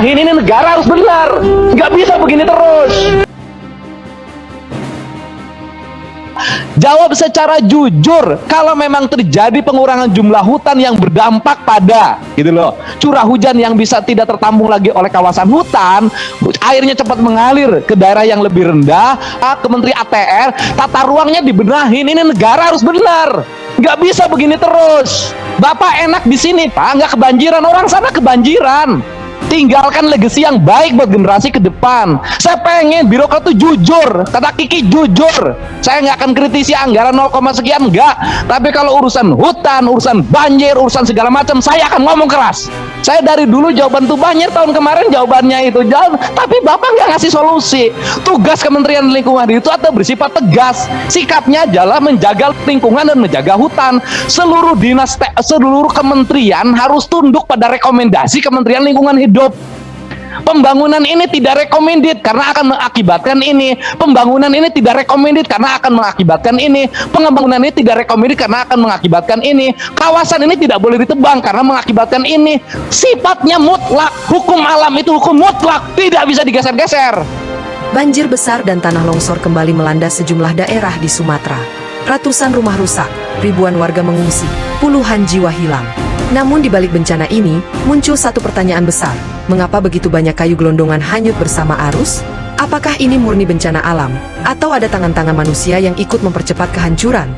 Ini negara harus benar, nggak bisa begini terus. Jawab secara jujur kalau memang terjadi pengurangan jumlah hutan yang berdampak pada gitu loh, curah hujan yang bisa tidak tertampung lagi oleh kawasan hutan, airnya cepat mengalir ke daerah yang lebih rendah. Kementerian ATR, tata ruangnya dibenahin. Ini negara harus benar, nggak bisa begini terus. Bapak enak di sini Pak, nggak kebanjiran, orang sana kebanjiran. Tinggalkan legasi yang baik buat generasi ke depan. Saya pengen birokrat itu jujur, kata Kiki jujur. Saya nggak akan kritisi anggaran 0, sekian, enggak. Tapi kalau urusan hutan, urusan banjir, urusan segala macam, saya akan ngomong keras. Saya dari dulu jawaban tuh banjir, tahun kemarin jawabannya itu jalan, tapi Bapak nggak ngasih solusi. Tugas Kementerian Lingkungan itu atau bersifat tegas. Sikapnya adalah menjaga lingkungan dan menjaga hutan. Seluruh dinas, seluruh kementerian harus tunduk pada rekomendasi Kementerian Lingkungan Hidup. Pembangunan ini tidak recommended karena akan mengakibatkan ini. Pembangunan ini tidak recommended karena akan mengakibatkan ini. Pembangunan ini tidak recommended karena akan mengakibatkan ini. Kawasan ini tidak boleh ditebang karena mengakibatkan ini. Sifatnya mutlak. Hukum alam itu hukum mutlak, tidak bisa digeser-geser. Banjir besar dan tanah longsor kembali melanda sejumlah daerah di Sumatera. Ratusan rumah rusak, ribuan warga mengungsi, puluhan jiwa hilang. Namun di balik bencana ini, muncul satu pertanyaan besar. Mengapa begitu banyak kayu gelondongan hanyut bersama arus? Apakah ini murni bencana alam, atau ada tangan-tangan manusia yang ikut mempercepat kehancuran?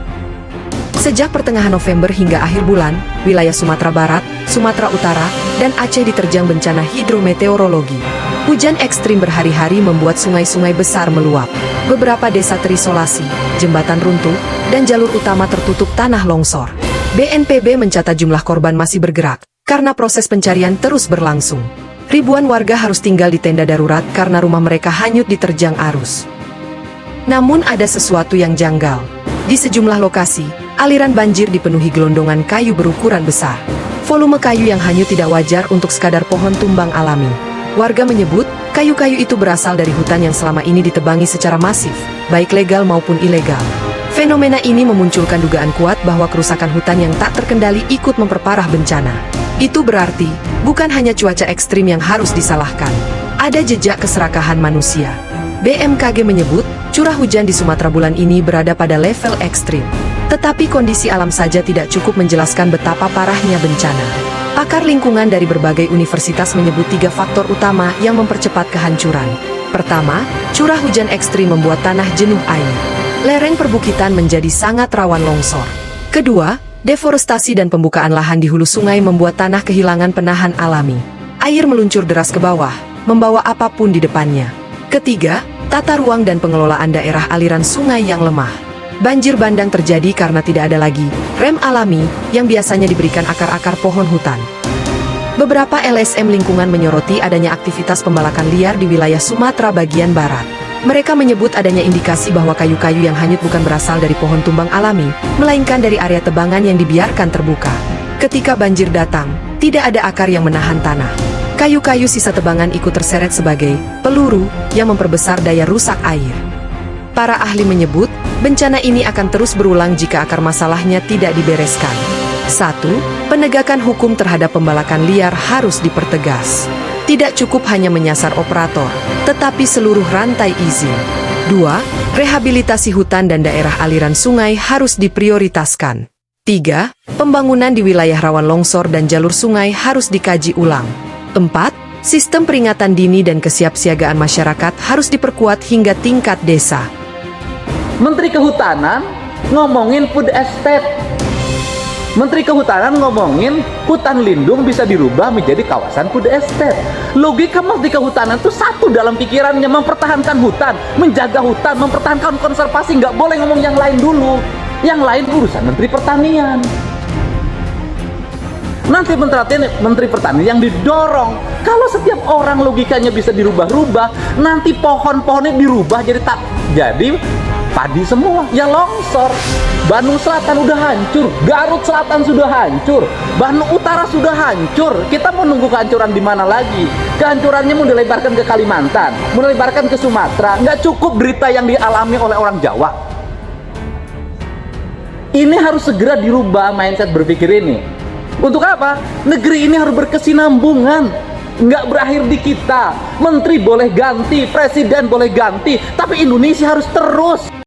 Sejak pertengahan November hingga akhir bulan, wilayah Sumatera Barat, Sumatera Utara, dan Aceh diterjang bencana hidrometeorologi. Hujan ekstrim berhari-hari membuat sungai-sungai besar meluap. Beberapa desa terisolasi, jembatan runtuh, dan jalur utama tertutup tanah longsor. BNPB mencatat jumlah korban masih bergerak, karena proses pencarian terus berlangsung. Ribuan warga harus tinggal di tenda darurat karena rumah mereka hanyut diterjang arus. Namun ada sesuatu yang janggal. Di sejumlah lokasi, aliran banjir dipenuhi gelondongan kayu berukuran besar. Volume kayu yang hanyut tidak wajar untuk sekadar pohon tumbang alami. Warga menyebut, kayu-kayu itu berasal dari hutan yang selama ini ditebangi secara masif, baik legal maupun ilegal. Fenomena ini memunculkan dugaan kuat bahwa kerusakan hutan yang tak terkendali ikut memperparah bencana. Itu berarti, bukan hanya cuaca ekstrim yang harus disalahkan. Ada jejak keserakahan manusia. BMKG menyebut, curah hujan di Sumatera bulan ini berada pada level ekstrim. Tetapi kondisi alam saja tidak cukup menjelaskan betapa parahnya bencana. Pakar lingkungan dari berbagai universitas menyebut 3 faktor utama yang mempercepat kehancuran. Pertama, curah hujan ekstrim membuat tanah jenuh air. Lereng perbukitan menjadi sangat rawan longsor. Kedua, deforestasi dan pembukaan lahan di hulu sungai membuat tanah kehilangan penahan alami. Air meluncur deras ke bawah, membawa apapun di depannya. Ketiga, tata ruang dan pengelolaan daerah aliran sungai yang lemah. Banjir bandang terjadi karena tidak ada lagi rem alami yang biasanya diberikan akar-akar pohon hutan. Beberapa LSM lingkungan menyoroti adanya aktivitas pembalakan liar di wilayah Sumatera bagian barat. Mereka menyebut adanya indikasi bahwa kayu-kayu yang hanyut bukan berasal dari pohon tumbang alami, melainkan dari area tebangan yang dibiarkan terbuka. Ketika banjir datang, tidak ada akar yang menahan tanah. Kayu-kayu sisa tebangan ikut terseret sebagai peluru yang memperbesar daya rusak air. Para ahli menyebut, bencana ini akan terus berulang jika akar masalahnya tidak dibereskan. 1. Penegakan hukum terhadap pembalakan liar harus dipertegas. Tidak cukup hanya menyasar operator, tetapi seluruh rantai izin. 2. Rehabilitasi hutan dan daerah aliran sungai harus diprioritaskan. 3. Pembangunan di wilayah rawan longsor dan jalur sungai harus dikaji ulang. 4. Sistem peringatan dini dan kesiapsiagaan masyarakat harus diperkuat hingga tingkat desa. Menteri Kehutanan ngomongin food estate. Menteri Kehutanan ngomongin hutan lindung bisa dirubah menjadi kawasan food estate. Logika Menteri Kehutanan itu satu dalam pikirannya, mempertahankan hutan, menjaga hutan, mempertahankan konservasi. Nggak boleh ngomong yang lain dulu. Yang lain urusan Menteri Pertanian. Nanti Menteri Pertanian yang didorong. Kalau setiap orang logikanya bisa dirubah-rubah, nanti pohon-pohonnya dirubah jadi padi semua, ya longsor. Bandung Selatan udah hancur, Garut Selatan sudah hancur, Bandung Utara sudah hancur. Kita mau nunggu kehancuran di mana lagi? Kehancurannya mau dilebarkan ke Kalimantan, mau dilebarkan ke Sumatera. Nggak cukup berita yang dialami oleh orang Jawa. Ini harus segera dirubah mindset berpikir ini. Untuk apa? Negeri ini harus berkesinambungan. nggak berakhir di kita. Menteri boleh ganti, presiden boleh ganti, tapi Indonesia harus terus.